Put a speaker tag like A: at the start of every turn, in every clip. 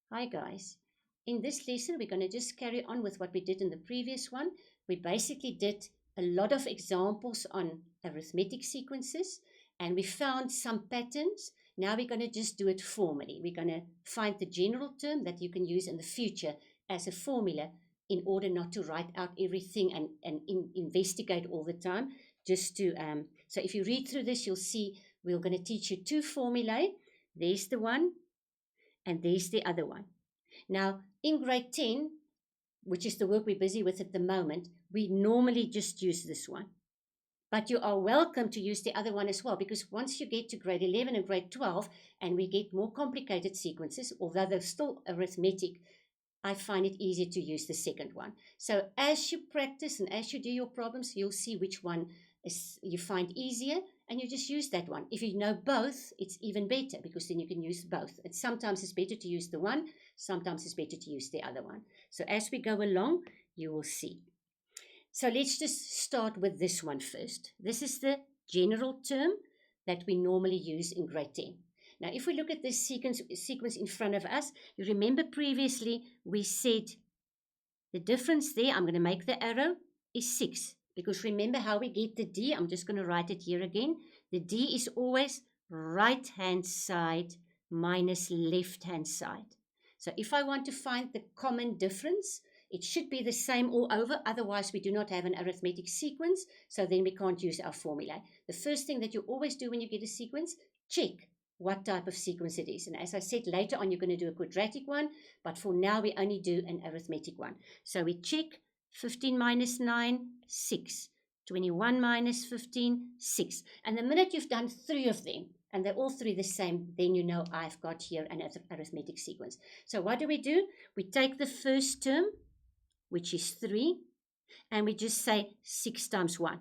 A: Hi guys. In this lesson, we're going to just carry on with what we did in the previous one. We basically did a lot of examples on arithmetic sequences and we found some patterns. Now we're going to just do it formally. We're going to find the general term that you can use in the future as a formula in order not to write out everything and investigate all the time. So if you read through this, you'll see we're going to teach you two formulae. There's the one and there's the other one. Now, in grade 10, which is the work we're busy with at the moment, we normally just use this one. But you are welcome to use the other one as well, because once you get to grade 11 and grade 12, and we get more complicated sequences, although they're still arithmetic, I find it easier to use the second one. So as you practice and as you do your problems, you'll see which one you find easier, and you just use that one. If you know both, it's even better, because then you can use both. And sometimes it's better to use the one, sometimes it's better to use the other one. So as we go along, you will see. So let's just start with this one first. This is the general term that we normally use in grade 10. Now, if we look at this sequence in front of us, you remember previously we said the difference there, I'm going to make the arrow, is 6. Because remember how we get the D? I'm just going to write it here again. The D is always right-hand side minus left-hand side. So if I want to find the common difference, it should be the same all over. Otherwise, we do not have an arithmetic sequence. So then we can't use our formula. The first thing that you always do when you get a sequence, check what type of sequence it is. And as I said, later on, you're going to do a quadratic one. But for now, we only do an arithmetic one. So we check 15 minus 9, 6. 21 minus 15, 6. And the minute you've done 3 of them, and they're all 3 the same, then you know I've got here an arithmetic sequence. So what do? We take the first term, which is 3, and we just say 6 times 1.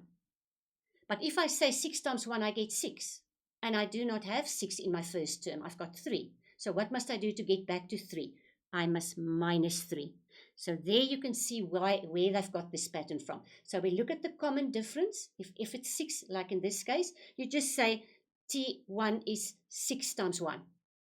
A: But if I say 6 times 1, I get 6. And I do not have 6 in my first term. I've got 3. So what must I do to get back to 3? I must minus 3. So there you can see where they've got this pattern from. So we look at the common difference. If it's 6, like in this case, you just say T1 is 6 times 1.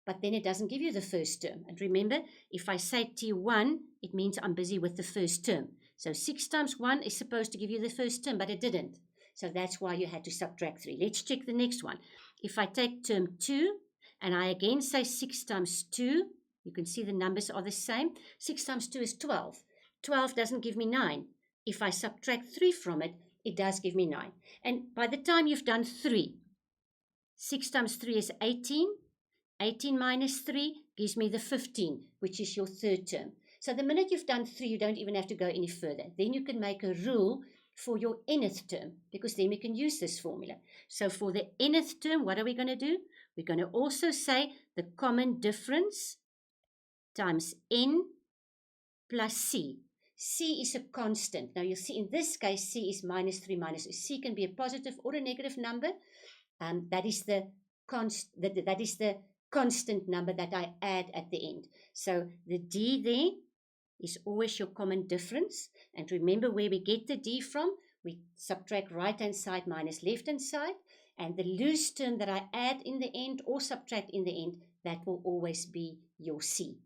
A: But then it doesn't give you the first term. And remember, if I say T1, it means I'm busy with the first term. So 6 times 1 is supposed to give you the first term, but it didn't. So that's why you had to subtract 3. Let's check the next one. If I take term 2, and I again say 6 times 2, you can see the numbers are the same. 6 times 2 is 12. 12 doesn't give me 9. If I subtract 3 from it, it does give me 9. And by the time you've done 3, 6 times 3 is 18. 18 minus 3 gives me the 15, which is your third term. So the minute you've done 3, you don't even have to go any further. Then you can make a rule for your nth term, because then we can use this formula. So for the nth term, what are we going to do? We're going to also say the common difference times n plus c. C is a constant. Now you'll see in this case, C is minus 3 minus 2. C can be a positive or a negative number. That is the constant number that I add at the end. So the D there is always your common difference. And remember where we get the D from. We subtract right-hand side minus left-hand side. And the loose term that I add in the end or subtract in the end, that will always be your C.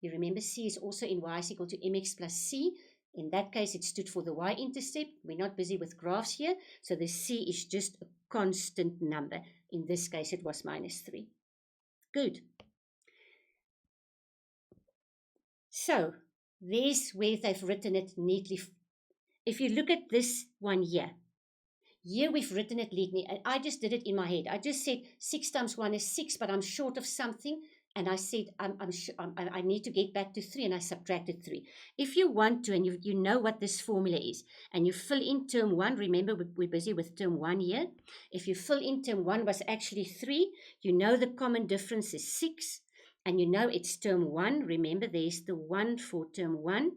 A: You remember C is also in y is equal to mx plus c. In that case, it stood for the y-intercept. We're not busy with graphs here. So the c is just a constant number. In this case, it was minus 3. Good. So there's where they've written it neatly. If you look at this one here we've written it neatly. And I just did it in my head. I just said 6 times 1 is 6, but I'm short of something. And I said, I need to get back to 3, and I subtracted 3. If you want to, and you know what this formula is, and you fill in term 1, remember we're busy with term 1 here. If you fill in term 1 was actually 3, you know the common difference is 6, and you know it's term 1. Remember, there's the 1 for term 1.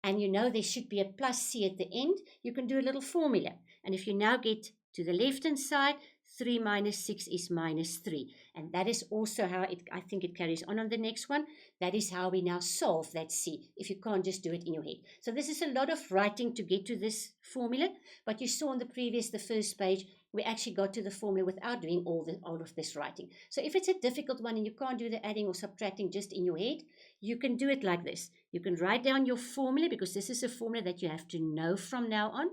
A: And you know there should be a plus c at the end. You can do a little formula. And if you now get to the left-hand side, 3 minus 6 is minus 3. And that is also how I think it carries on the next one. That is how we now solve that C, if you can't just do it in your head. So this is a lot of writing to get to this formula. But you saw on the first page, we actually got to the formula without doing all of this writing. So if it's a difficult one and you can't do the adding or subtracting just in your head, you can do it like this. You can write down your formula, because this is a formula that you have to know from now on.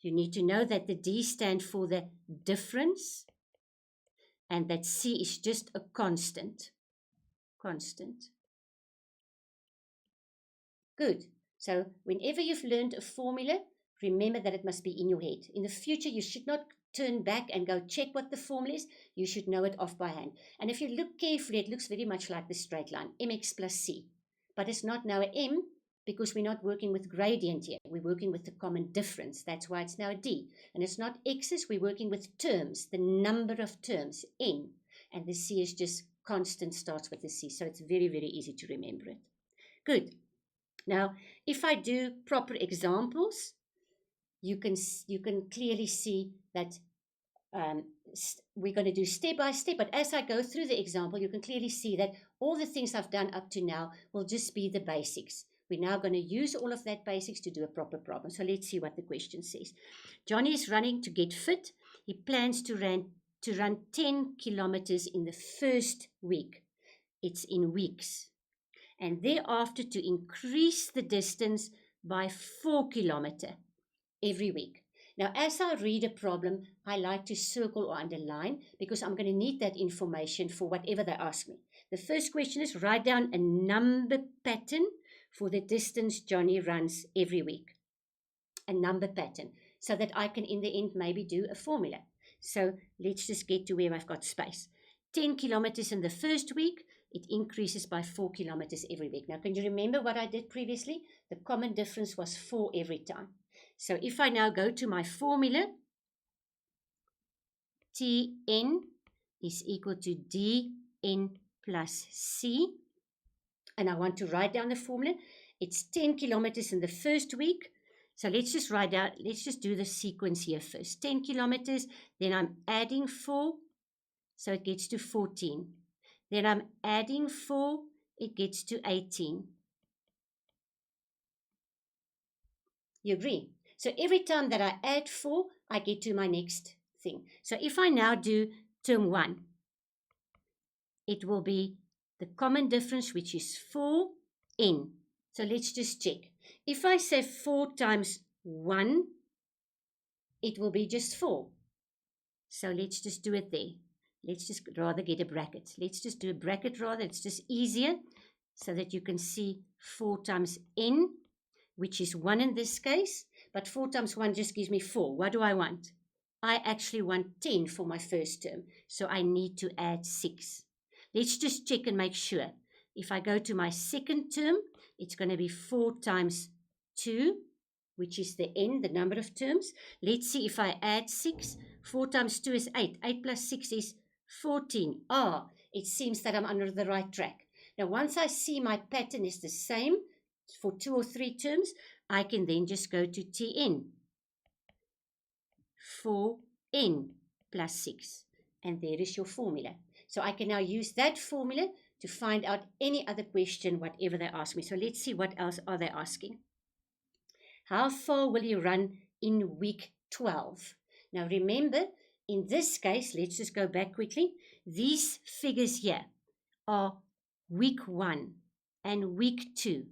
A: You need to know that the D stands for the difference and that C is just a constant. Constant. Good. So whenever you've learned a formula, remember that it must be in your head. In the future, you should not turn back and go check what the formula is. You should know it off by hand. And if you look carefully, it looks very much like the straight line, mx plus c. But it's not now a m, because we're not working with gradient here. We're working with the common difference. That's why it's now a d. And it's not x's, we're working with terms, the number of terms, n. And the c is just constant, starts with the c. So it's very, very easy to remember it. Good. Now, if I do proper examples, you can clearly see that we're going to do step by step. But as I go through the example, you can clearly see that all the things I've done up to now will just be the basics. We're now going to use all of that basics to do a proper problem. So let's see what the question says. Johnny is running to get fit. He plans to run 10 kilometers in the first week. It's in weeks. And thereafter to increase the distance by 4 kilometers every week. Now, as I read a problem, I like to circle or underline, because I'm going to need that information for whatever they ask me. The first question is, write down a number pattern for the distance Johnny runs every week. A number pattern, so that I can in the end maybe do a formula. So let's just get to where I've got space. 10 kilometers in the first week, it increases by 4 kilometers every week. Now, can you remember what I did previously? The common difference was 4 every time. So if I now go to my formula, Tn is equal to dn plus c, and I want to write down the formula. It's 10 kilometers in the first week. So let's just write down, let's just do the sequence here first. 10 kilometers, then I'm adding 4, so it gets to 14. Then I'm adding 4, it gets to 18. You agree? So every time that I add 4, I get to my next thing. So if I now do term 1, it will be the common difference, which is 4n. So let's just check. If I say 4 times 1, it will be just 4. So let's just do it there. Let's just rather get a bracket. Let's just do a bracket rather. It's just easier so that you can see 4 times n, which is 1 in this case. But 4 times 1 just gives me 4. What do I want? I actually want 10 for my first term. So I need to add 6. Let's just check and make sure. If I go to my second term, it's going to be 4 times 2, which is the n, the number of terms. Let's see if I add 6. 4 times 2 is 8. 8 plus 6 is 14. It seems that I'm under the right track. Now, once I see my pattern is the same for 2 or 3 terms, I can then just go to Tn. 4n plus 6. And there is your formula. So I can now use that formula to find out any other question, whatever they ask me. So let's see what else are they asking. How far will you run in week 12? Now remember, in this case, let's just go back quickly. These figures here are week 1 and week 2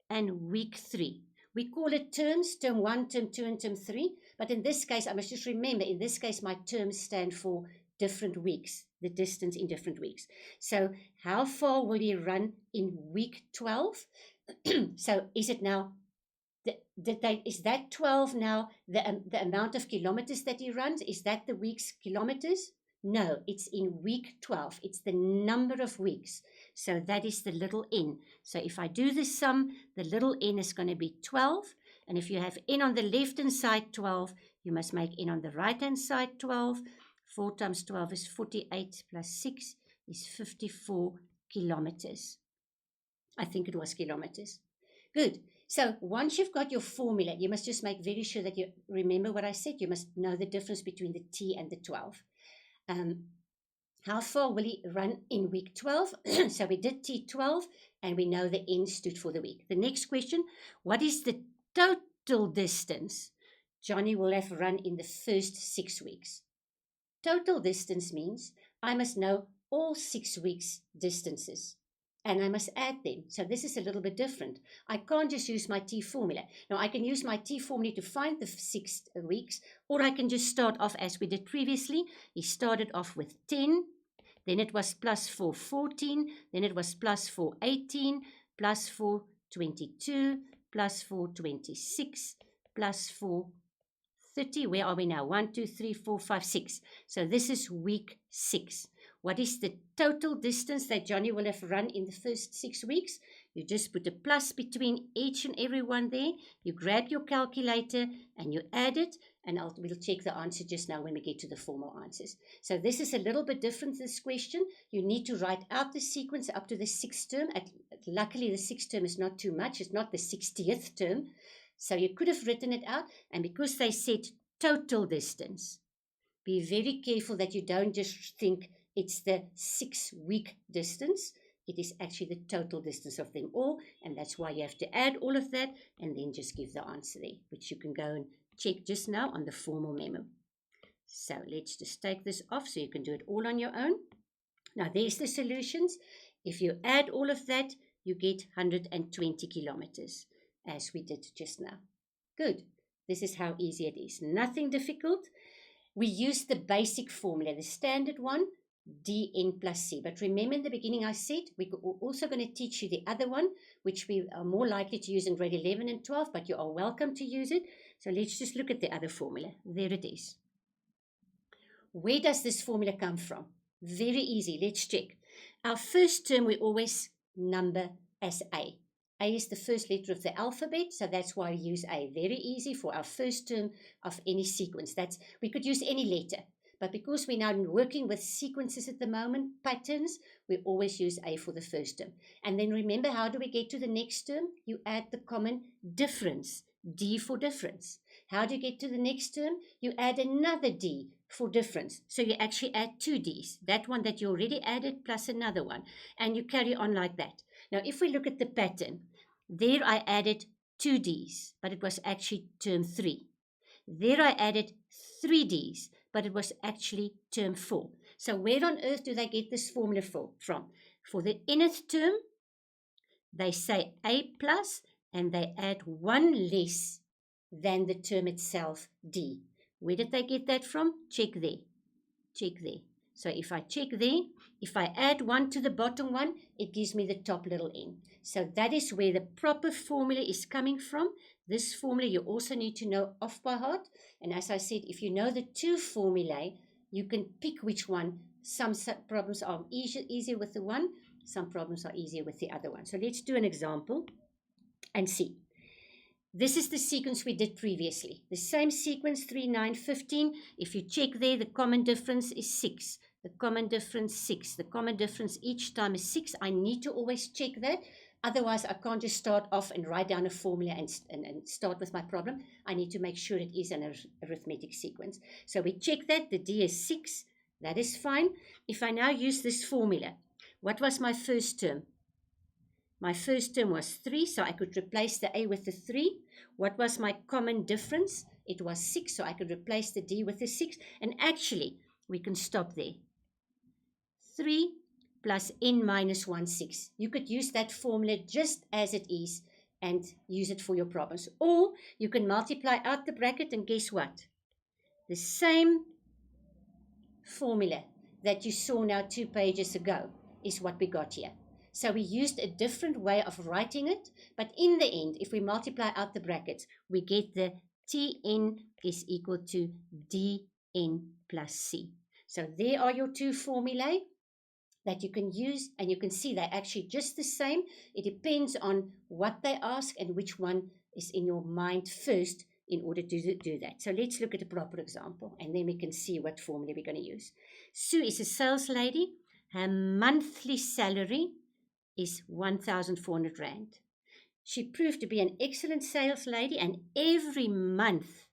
A: and week 3. We call it terms, term 1, term 2, and term 3. But in this case, I must just remember, in this case, my terms stand for different weeks, the distance in different weeks. So how far will you run in week 12? So is it now, is that 12 now the amount of kilometers that he runs? Is that the week's kilometers? No, it's in week 12. It's the number of weeks. So that is the little n. So if I do the sum, the little n is going to be 12. And if you have n on the left-hand side 12, you must make n on the right-hand side 12. 4 times 12 is 48 plus 6 is 54 kilometers. I think it was kilometers. Good. So once you've got your formula, you must just make very sure that you remember what I said. You must know the difference between the t and the 12. How far will he run in week 12? So we did T12 and we know the N stood for the week. The next question, what is the total distance Johnny will have run in the first 6 weeks? Total distance means I must know all 6 weeks' distances and I must add them. So this is a little bit different. I can't just use my T formula. Now I can use my T formula to find the 6 weeks, or I can just start off as we did previously. He started off with 10, then it was plus 4, 14, then it was plus 4, 18, plus 4, 22, plus 4, 26, plus 4, 30. Where are we now? 1, 2, 3, 4, 5, 6. So this is week 6. What is the total distance that Johnny will have run in the first 6 weeks? You just put a plus between each and every one there. You grab your calculator and you add it, and we'll check the answer just now when we get to the formal answers. So this is a little bit different, this question. You need to write out the sequence up to the 6th term. Luckily, the 6th term is not too much. It's not the 60th term. So you could have written it out, and because they said total distance, be very careful that you don't just think it's the 6 week distance. It is actually the total distance of them all, and that's why you have to add all of that and then just give the answer there, which you can go and check just now on the formal memo. So let's just take this off so you can do it all on your own. Now there's the solutions. If you add all of that, you get 120 kilometers, as we did just now. Good. This is how easy it is. Nothing difficult. We use the basic formula, the standard one, dn plus c. But remember in the beginning I said we're also going to teach you the other one, which we are more likely to use in grade 11 and 12, but you are welcome to use it. So let's just look at the other formula. There it is. Where does this formula come from? Very easy. Let's check. Our first term we always number as A. A is the first letter of the alphabet, so that's why we use A. Very easy for our first term of any sequence. We could use any letter, but because we're now working with sequences at the moment, patterns, we always use A for the first term. And then remember, how do we get to the next term? You add the common difference, D for difference. How do you get to the next term? You add another D for difference. So you actually add 2 Ds, that one that you already added plus another one, and you carry on like that. Now, if we look at the pattern, there I added 2 Ds, but it was actually term 3. There I added 3 Ds, but it was actually term 4. So where on earth do they get this formula from? For the nth term, they say A plus, and they add 1 less than the term itself, D. Where did they get that from? Check there. Check there. So if I check there, if I add 1 to the bottom one, it gives me the top little n. So that is where the proper formula is coming from. This formula you also need to know off by heart. And as I said, if you know the 2 formulae, you can pick which one. Some problems are easier with the one, some problems are easier with the other one. So let's do an example and see. This is the sequence we did previously. The same sequence, 3, 9, 15. If you check there, the common difference is 6. The common difference, 6. The common difference each time is 6. I need to always check that. Otherwise, I can't just start off and write down a formula and start with my problem. I need to make sure it is an arithmetic sequence. So we check that. The D is 6. That is fine. If I now use this formula, what was my first term? My first term was 3, so I could replace the A with the 3. What was my common difference? It was 6, so I could replace the D with the 6. And actually, we can stop there. 3 plus n minus 1, 6. You could use that formula just as it is and use it for your problems. Or you can multiply out the bracket, and guess what? The same formula that you saw now 2 pages ago is what we got here. So we used a different way of writing it, but in the end, if we multiply out the brackets, we get the Tn is equal to Dn plus C. So there are your 2 formulae that you can use, and you can see they're actually just the same. It depends on what they ask and which one is in your mind first in order to do that. So let's look at a proper example, and then we can see what formula we're going to use. Sue is a sales lady. Her monthly salary is 1,400 Rand. She proved to be an excellent sales lady, and every month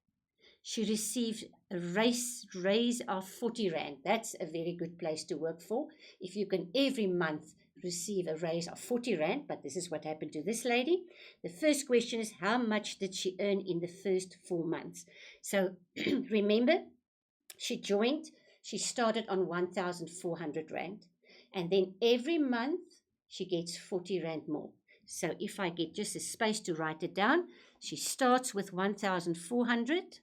A: she received a raise of 40 Rand. That's a very good place to work for. If you can every month receive a raise of 40 Rand, but this is what happened to this lady. The first question is, how much did she earn in the first 4 months? So remember, she joined, she started on 1,400 Rand. And then every month, she gets 40 Rand more. So if I get just a space to write it down, she starts with 1,400.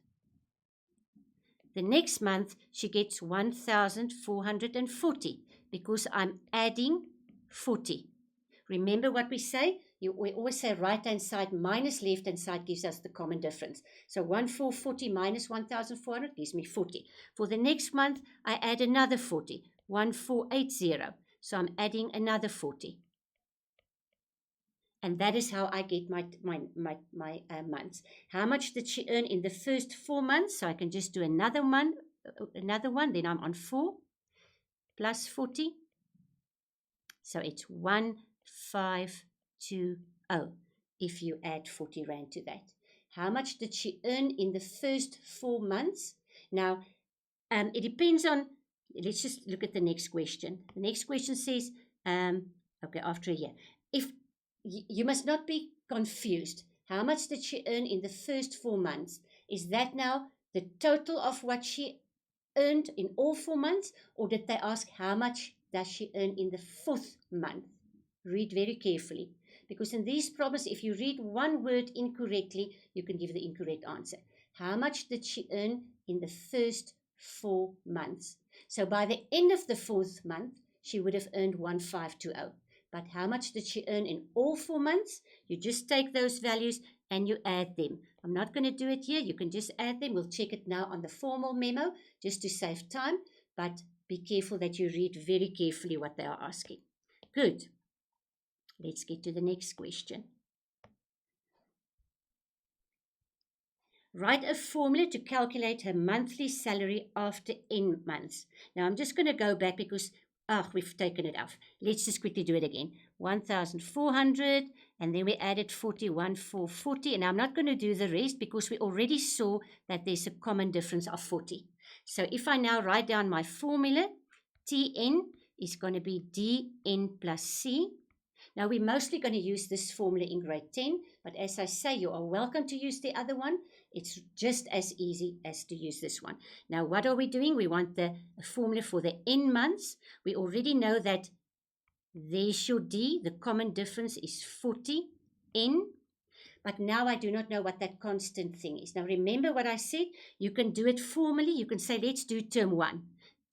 A: The next month, she gets 1,440 because I'm adding 40. Remember what we say? We always say right-hand side minus left-hand side gives us the common difference. So 1,440 minus 1,400 gives me 40. For the next month, I add another 40, 1,480. So I'm adding another 40. And that is how I get my months. How much did she earn in the first 4 months? So I can just do another one. Then I'm on 4 plus 40. So it's 1,520 if you add 40 Rand to that. How much did she earn in the first 4 months? Now, it depends on, let's just look at the next question. The next question says, okay, after a year. If you must not be confused. How much did she earn in the first 4 months? Is that now the total of what she earned in all 4 months? Or did they ask how much does she earn in the 4th month? Read very carefully. Because in these problems, if you read one word incorrectly, you can give the incorrect answer. How much did she earn in the first 4 months? So by the end of the 4th month, she would have earned 1,520. But how much did she earn in all 4 months? You just take those values and you add them. I'm not going to do it here. You can just add them. We'll check it now on the formal memo just to save time. But be careful that you read very carefully what they are asking. Good. Let's get to the next question. Write a formula to calculate her monthly salary after N months. Now, I'm just going to go back because we've taken it off. Let's just quickly do it again. 1,400, and then we added 40, 1,440. And I'm not going to do the rest because we already saw that there's a common difference of 40. So if I now write down my formula, Tn is going to be Dn plus C. Now, we're mostly going to use this formula in grade 10, but as I say, you are welcome to use the other one. It's just as easy as to use this one. Now, what are we doing? We want the formula for the N months. We already know that there's your D. The common difference is 40 N. But now I do not know what that constant thing is. Now, remember what I said? You can do it formally. You can say, let's do term 1.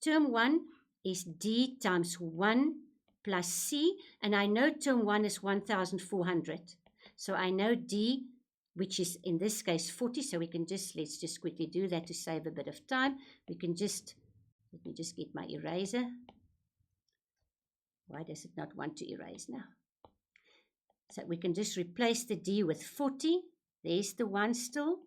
A: Term 1 is D times 1 plus C, and I know term 1 is 1,400. So I know D, which is in this case 40, so we can let's just quickly do that to save a bit of time. We can let me just get my eraser. Why does it not want to erase now? So we can just replace the D with 40. There's the 1 still.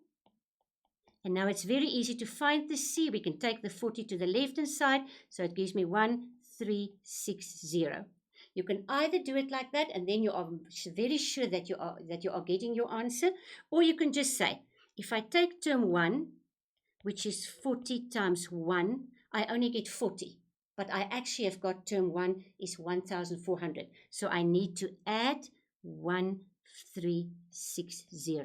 A: And now it's very easy to find the C. We can take the 40 to the left-hand side, so it gives me 1,360. You can either do it like that, and then you are very sure that you are getting your answer, or you can just say, if I take term 1, which is 40 times 1, I only get 40. But I actually have got term 1 is 1,400. So I need to add 1,360.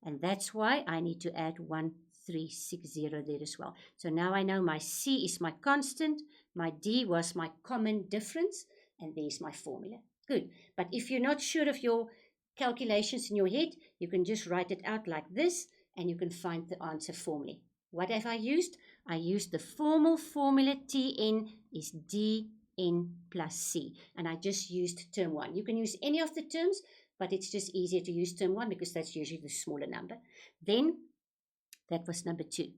A: And that's why I need to add 1,360 there as well. So now I know my C is my constant, my D was my common difference, and there's my formula. Good. But if you're not sure of your calculations in your head, you can just write it out like this, and you can find the answer formally. What have I used? I used the formal formula Tn is Dn plus C, and I just used term 1. You can use any of the terms, but it's just easier to use term 1 because that's usually the smaller number. Then, that was number 2.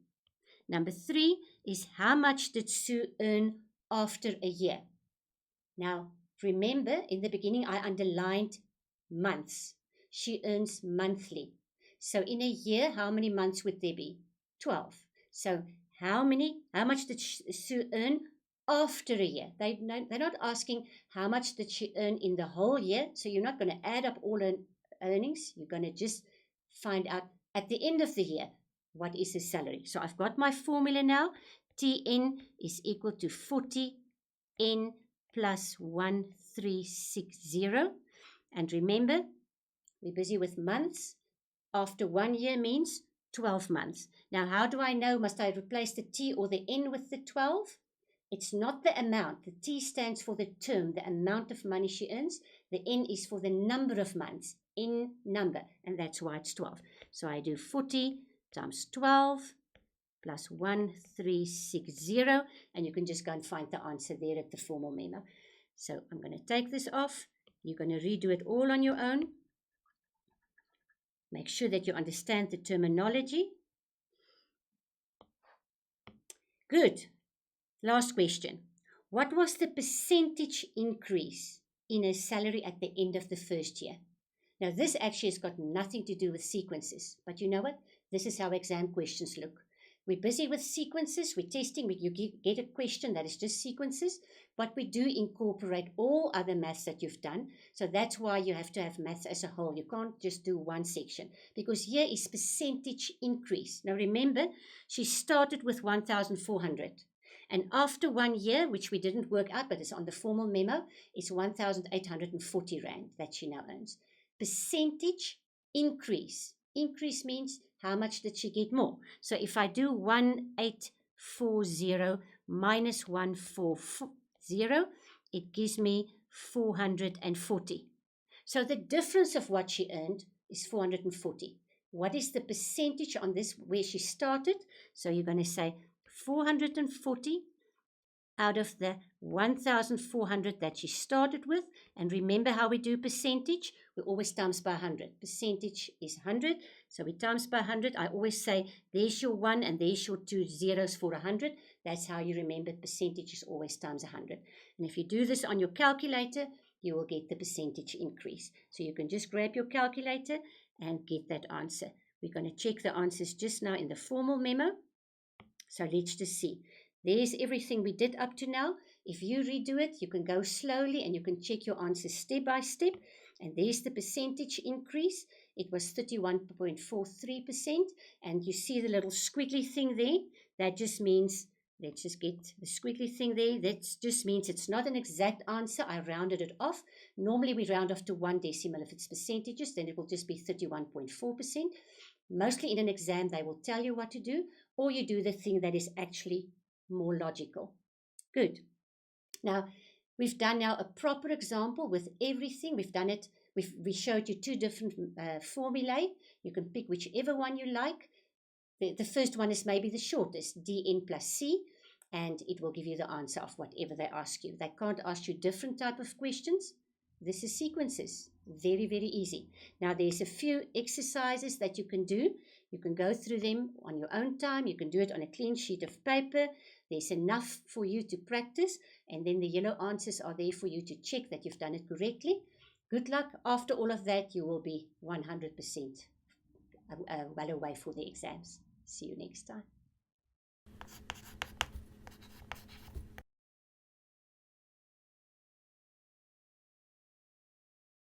A: Number 3 is how much did Sue earn after a year? Now, remember, in the beginning, I underlined months. She earns monthly. So in a year, how many months would there be? 12. So how much did Sue earn after a year? They're not asking how much did she earn in the whole year. So you're not going to add up all her earnings. You're going to just find out at the end of the year, what is his salary? So I've got my formula now. Tn is equal to 40n plus 1,360. And remember, we're busy with months. After 1 year means 12 months. Now, how do I know? Must I replace the T or the N with the 12? It's not the amount. The T stands for the term, the amount of money she earns. The N is for the number of months, in number, and that's why it's 12. So I do 40 times 12 plus 1360, and you can just go and find the answer there at the formal memo. So I'm going to take this off. You're going to redo it all on your own. Make sure that you understand the terminology. Good. Last question. What was the percentage increase in her salary at the end of the first year? Now, this actually has got nothing to do with sequences, but you know what? This is how exam questions look. We're busy with sequences, we're testing, you get a question that is just sequences, but we do incorporate all other maths that you've done. So that's why you have to have maths as a whole. You can't just do one section, because here is percentage increase. Now remember, she started with 1,400. And after 1 year, which we didn't work out, but it's on the formal memo, it's 1,840 Rand that she now earns. Percentage increase. Increase means how much did she get more? So if I do 1,840 minus 1,440, it gives me 440. So the difference of what she earned is 440. What is the percentage on this where she started? So you're going to say 440 out of the 1,400 that she started with. And remember how we do percentage? We always times by 100. Percentage is 100. So we times by 100. I always say, there's your 1 and there's your 2 zeros for 100. That's how you remember percentage is always times 100. And if you do this on your calculator, you will get the percentage increase. So you can just grab your calculator and get that answer. We're going to check the answers just now in the formal memo. So let's just see. There's everything we did up to now. If you redo it, you can go slowly and you can check your answers step by step. And there's the percentage increase. It was 31.43%. And you see the little squiggly thing there? That just means, let's just get the squiggly thing there. That just means it's not an exact answer. I rounded it off. Normally we round off to 1 decimal. If it's percentages, then it will just be 31.4%. Mostly in an exam, they will tell you what to do, or you do the thing that is actually more logical. Good. Now, we've done now a proper example with everything. We've done it. We showed you 2 different formulae. You can pick whichever one you like. The first one is maybe the shortest, dn plus c, and it will give you the answer of whatever they ask you. They can't ask you different type of questions. This is sequences. Very, very easy. Now, there's a few exercises that you can do. You can go through them on your own time. You can do it on a clean sheet of paper. There's enough for you to practice. And then the yellow answers are there for you to check that you've done it correctly. Good luck. After all of that, you will be 100% well away for the exams. See you next time.